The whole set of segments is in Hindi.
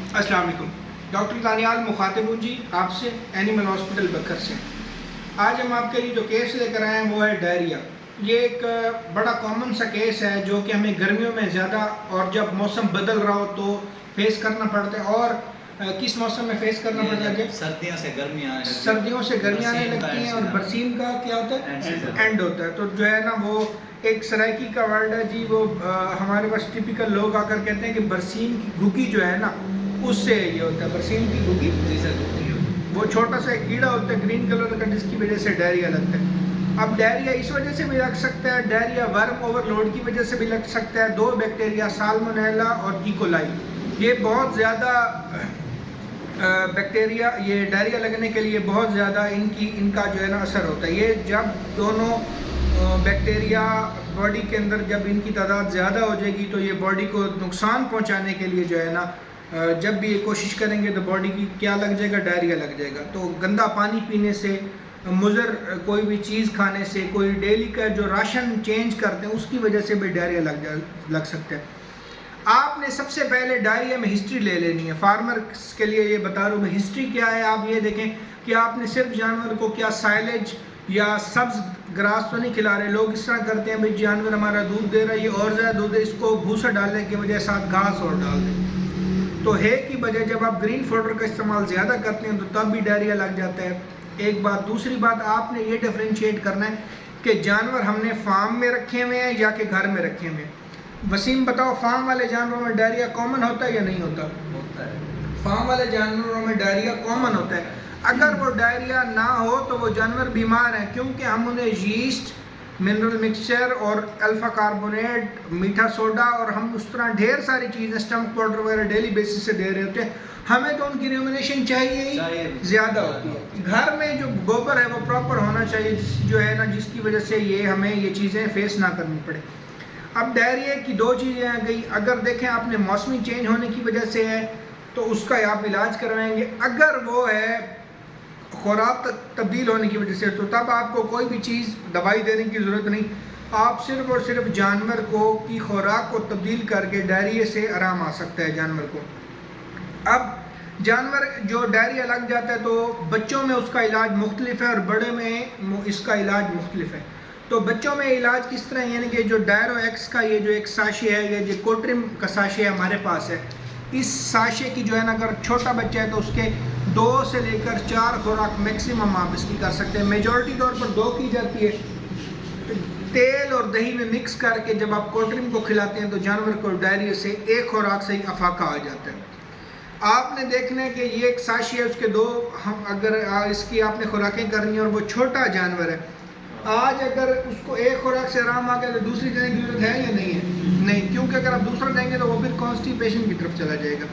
अस्सलाम वालेकुम। डॉक्टर दानियाल मुखातिब हूँ जी आपसे, एनिमल हॉस्पिटल बकर से। आज हम आपके लिए जो केस लेकर आए हैं वो है डायरिया। ये एक बड़ा कॉमन सा केस है जो कि हमें गर्मियों में ज़्यादा और जब मौसम बदल रहा हो तो फेस करना पड़ता है। और किस मौसम में फेस करना पड़ता है? सर्दियों से गर्मियाँ आने लगती हैं। और बरसीम का क्या होता है? एंड होता है। तो जो है ना वो एक सराइकी का वर्ड है जी। वो हमारे पास टिपिकल लोग आकर कहते हैं कि बरसीम की घुगी जो है ना उससे ये होता है। बरसीम की घुगी, वो छोटा सा एक कीड़ा होता है ग्रीन कलर का जिसकी वजह से डायरिया लगता है। अब डायरिया इस वजह से भी लग सकता है, डायरिया वर्म ओवरलोड की वजह से भी लग सकता है। दो बैक्टीरिया साल्मोनेला और इकोलाई, ये बहुत ज़्यादा बैक्टीरिया ये डायरिया लगने के लिए बहुत ज़्यादा इनका जो है ना असर होता है। ये जब दोनों बैक्टीरिया बॉडी के अंदर जब इनकी तादाद ज़्यादा हो जाएगी तो ये बॉडी को नुकसान पहुंचाने के लिए जो है ना जब भी ये कोशिश करेंगे तो बॉडी की क्या लग जाएगा? डायरिया लग जाएगा। तो गंदा पानी पीने से, मुज़र कोई भी चीज़ खाने से, कोई डेली का जो राशन चेंज करते हैं उसकी वजह से भी डायरिया लग सकता है। आपने सबसे पहले डायरिया में हिस्ट्री ले लेनी है। फार्मर्स के लिए ये बता रहा हूँ मैं, हिस्ट्री क्या है आप ये देखें कि आपने सिर्फ जानवर को क्या साइलेज या सब्ज ग्रास तो नहीं खिला रहे। लोग इस तरह करते हैं भाई जानवर हमारा दूध दे रहा है, ये और ज़्यादा दूध है, इसको भूसा डालने की वजह साथ घास और डाल दें। तो है की वजह जब आप ग्रीन फॉडर का इस्तेमाल ज़्यादा करते हैं तो तब भी डायरिया लग जाता है। एक बात। दूसरी बात, आपने ये डिफ्रेंशिएट करना है कि जानवर हमने फार्म में रखे हुए हैं या कि घर में रखे हुए हैं। वसीम बताओ, फार्म वाले जानवरों में डायरिया कॉमन होता है या नहीं होता? होता है। फार्म वाले जानवरों में डायरिया कॉमन होता है। अगर वो डायरिया ना हो तो वो जानवर बीमार हैं, क्योंकि हम उन्हें यीस्ट, मिनरल मिक्सचर और अल्फा कार्बोनेट, मीठा सोडा और हम उस तरह ढेर सारी चीज़ें, स्टमक पाउडर वगैरह डेली बेसिस से दे रहे होते हैं। हमें तो उनकी रिम्यूनेशन चाहिए ही ज़्यादा होती है। घर में जो गोबर है वो प्रॉपर होना चाहिए, जो है ना जिसकी वजह से ये हमें ये चीज़ें फेस ना करनी पड़े। अब डायरिया की दो चीज़ें आ गई। अगर देखें आपने मौसमी चेंज होने की वजह से है तो उसका आप इलाज करवाएंगे। अगर वो है खुराक तब्दील होने की वजह से तो तब आपको कोई भी चीज़ दवाई देने की ज़रूरत नहीं। आप सिर्फ और सिर्फ जानवर को की खुराक को तब्दील करके डायरिया से आराम आ सकता है जानवर को। अब जानवर जो डायरिया लग जाता है तो बच्चों में उसका इलाज मुख्तलिफ है और बड़े में इसका इलाज मुख्तलिफ है। तो बच्चों में इलाज किस तरह, यानी कि जो डायरो एक्स का ये जो एक साशे है, ये जो कोट्रिम का साशे हमारे पास है, इस साशे की जो है ना अगर छोटा बच्चा है तो उसके 2 से लेकर 4 खुराक मैक्सिमम आप इसकी कर सकते हैं। मेजॉरिटी तौर पर 2 की जाती है। तेल और दही में मिक्स करके जब आप कोट्रिम को खिलाते हैं तो जानवर को डायरिया से एक खुराक से ही अफाका आ जाता है। आपने देखना है कि ये एक साशे है, उसके 2 हम अगर इसकी आपने खुराकें करनी है और वो छोटा जानवर है, आज अगर उसको एक खुराक से आराम आ गया तो दूसरी देने की जरूरत है या नहीं है? नहीं, क्योंकि अगर आप दूसरा देंगे तो वो फिर कॉन्स्टिपेशन की तरफ चला जाएगा।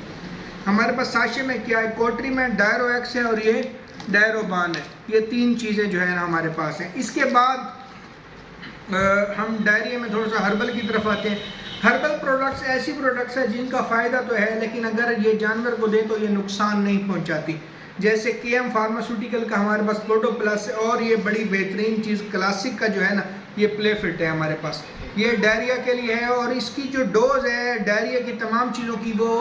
हमारे पास साशे में क्या है? कोट्रिम है, डायरो एक्स है और ये डायरोबान है। ये 3 चीज़ें जो है ना हमारे पास हैं। इसके बाद हम डायरिया में थोड़ा सा हर्बल की तरफ आते हैं। हर्बल प्रोडक्ट्स ऐसी प्रोडक्ट्स हैं जिनका फ़ायदा तो है लेकिन अगर ये जानवर को दे तो ये नुकसान नहीं पहुँचाती। जैसे केएम फार्मास्यूटिकल का हमारे पास पोटो प्लस है और ये बड़ी बेहतरीन चीज़ क्लासिक का जो है ना ये प्ले फिट है हमारे पास, ये डायरिया के लिए है। और इसकी जो डोज है डायरिया की तमाम चीज़ों की वो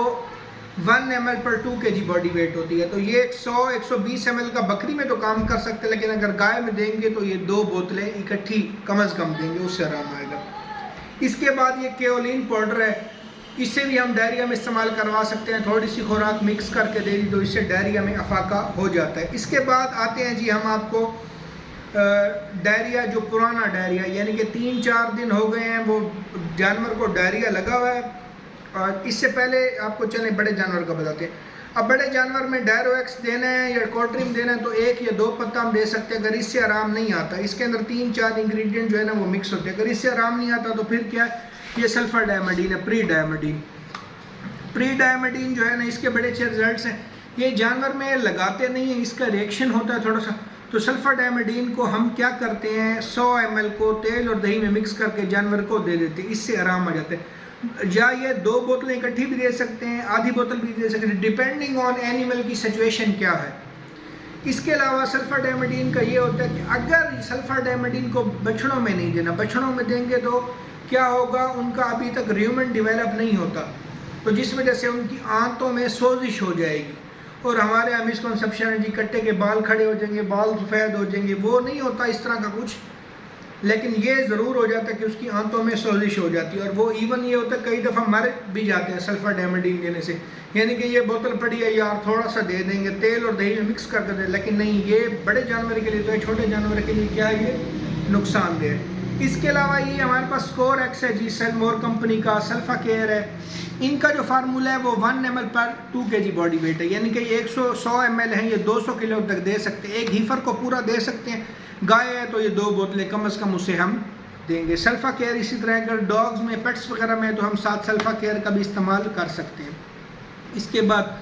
1 ml पर 2 kg बॉडी वेट होती है। तो ये 100-120 ml का बकरी में तो काम कर सकते हैं, लेकिन अगर गाय में देंगे तो ये 2 बोतलें इकट्ठी कम अज़ कम देंगे, उससे आराम आएगा। इसके बाद ये केओलिन पाउडर है, इससे भी हम डायरिया में इस्तेमाल करवा सकते हैं। थोड़ी सी खुराक मिक्स करके दे दी तो इससे डायरिया में अफाका हो जाता है। इसके बाद आते हैं जी हम आपको डायरिया, जो पुराना डायरिया यानी कि 3-4 दिन हो गए हैं वो जानवर को डायरिया लगा हुआ है। और इससे पहले आपको चले बड़े जानवर का बताते हैं। अब बड़े जानवर में डायरो एक्स देना है या कोट्रिम देना है तो 1 या 2 पत्ता हम दे सकते हैं। अगर इससे आराम नहीं आता, इसके अंदर 3-4 इंग्रेडिएंट जो है ना वो मिक्स होते हैं। अगर इससे आराम नहीं आता तो फिर क्या है, ये सल्फर डायमेडीन है, प्री डायमेडीन जो है ना इसके बड़े अच्छे रिजल्ट्स हैं। ये जानवर में लगाते नहीं है, इसका रिएक्शन होता है थोड़ा सा। तो सल्फर डायमेडीन को हम क्या करते हैं, 100 ml को तेल और दही में मिक्स करके जानवर को दे देते हैं, इससे आराम आ जाता है। या ये 2 बोतलें इकट्ठी भी दे सकते हैं, आधी बोतल भी दे सकते हैं, डिपेंडिंग ऑन एनिमल की सिचुएशन क्या है। इसके अलावा सल्फर डायमेडीन का ये होता है कि अगर सल्फर डायमेडीन को बछड़ों में नहीं देना, बछड़ों में देंगे तो क्या होगा, उनका अभी तक र्यूमेन डेवलप नहीं होता। तो जिस वजह से उनकी आंतों में सोजिश हो जाएगी। और हमारे यहाँ मिसकंसेप्शन है जी कट्टे के बाल खड़े हो जाएंगे, बाल सफ़ेद हो जाएंगे, वो नहीं होता इस तरह का कुछ, लेकिन ये ज़रूर हो जाता है कि उसकी आंतों में सोजिश हो जाती है। और वो इवन ये होता है कई दफ़ा मर भी जाते हैं सल्फाडाइमंडीन देने से, यानी कि ये बोतल पड़ी है यार थोड़ा सा दे देंगे, तेल और दही में मिक्स कर देते हैं, लेकिन नहीं, ये बड़े जानवर के लिए तो है, छोटे जानवर के लिए क्या है, ये नुकसानदेह है। इसके अलावा ये हमारे पास स्कोर एक्स है जी, सेलमोर कंपनी का, सल्फा केयर है। इनका जो फार्मूला है वो 1 ml पर 2 kg बॉडी वेट है, यानी कि 100 ml है, ये 200 किलो तक दे सकते हैं, एक हीफर को पूरा दे सकते हैं। गाय है तो ये 2 बोतलें कम से कम उसे हम देंगे। सल्फा केयर इसी तरह अगर डॉग्स में, पेट्स वगैरह में, तो हम साथ सल्फा केयर का भी इस्तेमाल कर सकते हैं। इसके बाद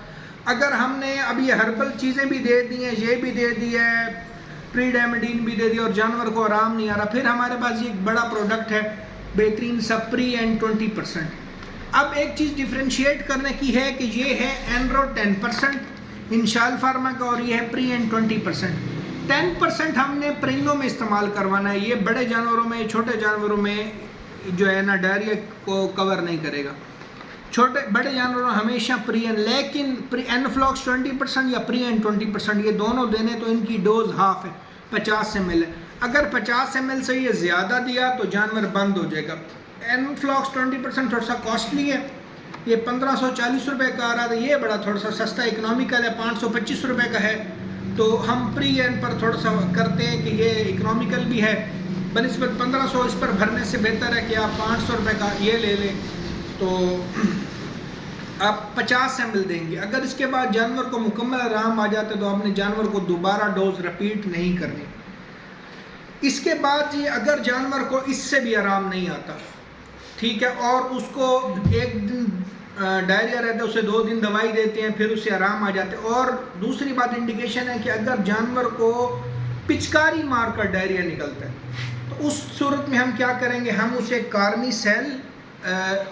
अगर हमने अब ये हर्बल चीज़ें भी दे दी हैं, ये भी दे दी है, प्रीडाइमेंडीन भी दे दिया और जानवर को आराम नहीं आ रहा, फिर हमारे पास ये एक बड़ा प्रोडक्ट है बेहतरीन सा प्री एंड 20%। अब एक चीज़ डिफ्रेंशिएट करने की है कि ये है एनरो 10% इंशाल फार्मा का, और ये है प्री एंड 20%। 10% हमने परिंदों में इस्तेमाल करवाना है, ये बड़े जानवरों में, छोटे जानवरों में जो है ना डायरिया को कवर नहीं करेगा। छोटे बड़े जानवरों हमेशा प्री एन, लेकिन प्री एनफ्लॉक्स 20% या प्री एन 20%, ये दोनों देने तो इनकी डोज हाफ है, 50 ml है। अगर 50 ml से ये ज़्यादा दिया तो जानवर बंद हो जाएगा। एनफ्लॉक्स 20% थोड़ा सा कॉस्टली है, ये 1540 रुपये का आ रहा था, ये बड़ा थोड़ा सा सस्ता इकनॉमिकल है, 525 रुपये का है। तो हम प्री एन पर थोड़ा सा करते हैं कि ये इकनॉमिकल भी है, बनिस्बत 1500 इस पर भरने से बेहतर है कि आप 500 रुपये का ये ले लें, तो आप 50 ml देंगे। अगर इसके बाद जानवर को मुकम्मल आराम आ जाता है तो आपने जानवर को दोबारा डोज रिपीट नहीं करनी। इसके बाद ये अगर जानवर को इससे भी आराम नहीं आता, ठीक है, और उसको एक दिन डायरिया रहता है, उसे 2 दिन दवाई देते हैं, फिर उसे आराम आ जाते हैं। और दूसरी बात इंडिकेशन है कि अगर जानवर को पिचकारी मार कर डायरिया निकलता है तो उस सूरत में हम क्या करेंगे, हम उसे कार्नीसेल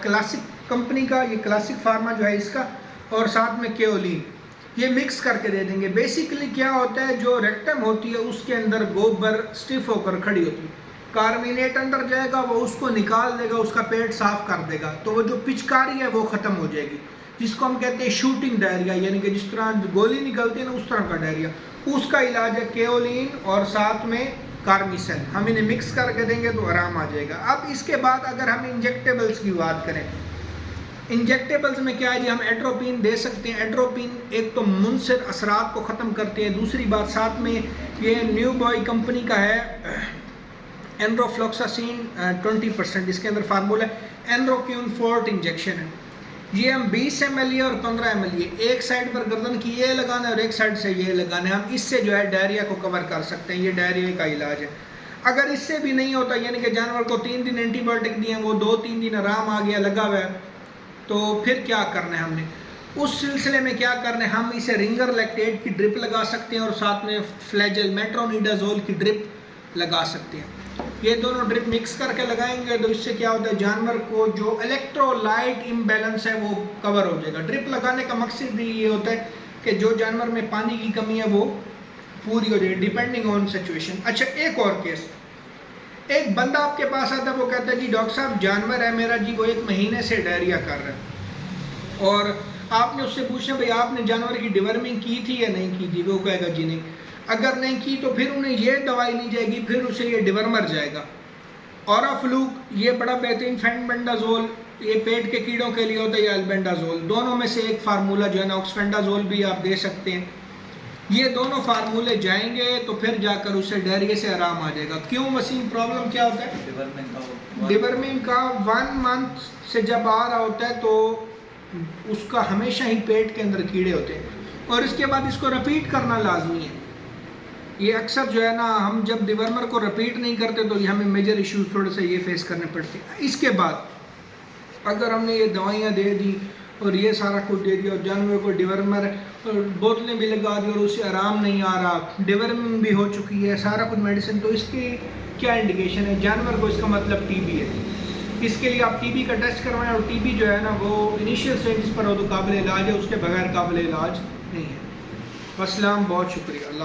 क्लासिक कंपनी का, ये क्लासिक फार्मा जो है इसका, और साथ में केओलिन, ये मिक्स करके दे देंगे। बेसिकली क्या होता है, जो रेक्टम होती है उसके अंदर गोबर स्टिफ होकर खड़ी होती है, कार्बोनेट अंदर जाएगा, वो उसको निकाल देगा, उसका पेट साफ कर देगा, तो वो जो पिचकारी है वो ख़त्म हो जाएगी, जिसको हम कहते हैं शूटिंग डायरिया, यानी कि जिस तरह गोली निकलती है ना उस तरह का डायरिया। उसका इलाज है केओलिन और साथ में कार्निसेल, हम इन्हें मिक्स करके देंगे तो आराम आ जाएगा। अब इसके बाद अगर हम इंजेक्टेबल्स की बात करें, इंजेक्टेबल्स में क्या है जी, हम एट्रोपिन दे सकते हैं। एट्रोपिन एक तो मुनसिर असरात को ख़त्म करते हैं, दूसरी बात साथ में ये न्यू बॉय कंपनी का है एनरोफ्लॉक्सासिन 20%, इसके अंदर फार्मूला है एनरोक्यून फोर्ट इंजेक्शन है। ये हम 20 ml और 15 ml, एक साइड पर गर्दन की ये लगाना है और एक साइड से ये लगाना है, हम इससे जो है डायरिया को कवर कर सकते हैं, ये डायरिया का इलाज है। अगर इससे भी नहीं होता, यानी कि जानवर को 3 दिन एंटीबायोटिक दिए, वो 2-3 दिन आराम आ गया, लगा हुआ है, तो फिर क्या करना है हमने, उस सिलसिले में क्या करना है, हम इसे रिंगर लैक्टेट की ड्रिप लगा सकते हैं और साथ में फ्लैजेल मेट्रोनिडाजोल की ड्रिप लगा सकते हैं। ये दोनों ड्रिप मिक्स करके लगाएंगे तो इससे क्या होता है, जानवर को जो इलेक्ट्रोलाइट इम्बैलेंस है वो कवर हो जाएगा। ड्रिप लगाने का मकसद ये होता है कि जो जानवर में पानी की कमी है वो पूरी हो जाए, डिपेंडिंग ऑन सिचुएशन। अच्छा, एक और केस, एक बंदा आपके पास आता है, वो कहता है जी डॉक्टर साहब जानवर है मेरा जी, वो 1 महीने से डायरिया कर रहा है, और आपने उससे पूछा भाई आपने जानवर की डिवर्मिंग की थी या नहीं की थी, वो कहेगा जी नहीं। अगर नहीं की तो फिर उन्हें ये दवाई ली जाएगी, फिर उसे ये डिवर्मर जाएगा। ऑराफ्लूक, ये बड़ा बेहतरीन फेंबेंडाजोल, ये पेट के कीड़ों के लिए होता है, या अल्बेंडाजोल, दोनों में से एक फार्मूला जो है ना ऑक्सफेंडाजोल भी आप दे सकते हैं। ये दोनों फार्मूले जाएंगे तो फिर जाकर उसे डायरिया से आराम आ जाएगा। क्यों वसीम, प्रॉब्लम क्या होता है, डिवर्मिंग का 1 मंथ से जब आ रहा होता है तो उसका हमेशा ही पेट के अंदर कीड़े होते हैं, और इसके बाद इसको रिपीट करना लाजमी है। ये अक्सर जो है ना, हम जब डिवर्मर को रिपीट नहीं करते तो ये हमें मेजर इश्यूज थोड़े से ये फेस करने पड़ते हैं। इसके बाद अगर हमने ये दवाइयाँ दे दी और ये सारा कुछ दे दिया और जानवर को डिवर्मर और बोतलें भी लगा दी और उसे आराम नहीं आ रहा, डिवर्मिंग भी हो चुकी है, सारा कुछ मेडिसिन, तो इसकी क्या इंडिकेशन है, जानवर को इसका मतलब टीबी है। इसके लिए आप टीबी का टेस्ट करवाएं, और टीबी जो है ना वो इनिशियल स्टेज पर हो तो काबिल इलाज है, उसके बगैर काबिल इलाज नहीं है। अस्सलाम, बहुत शुक्रिया। अल्लाह।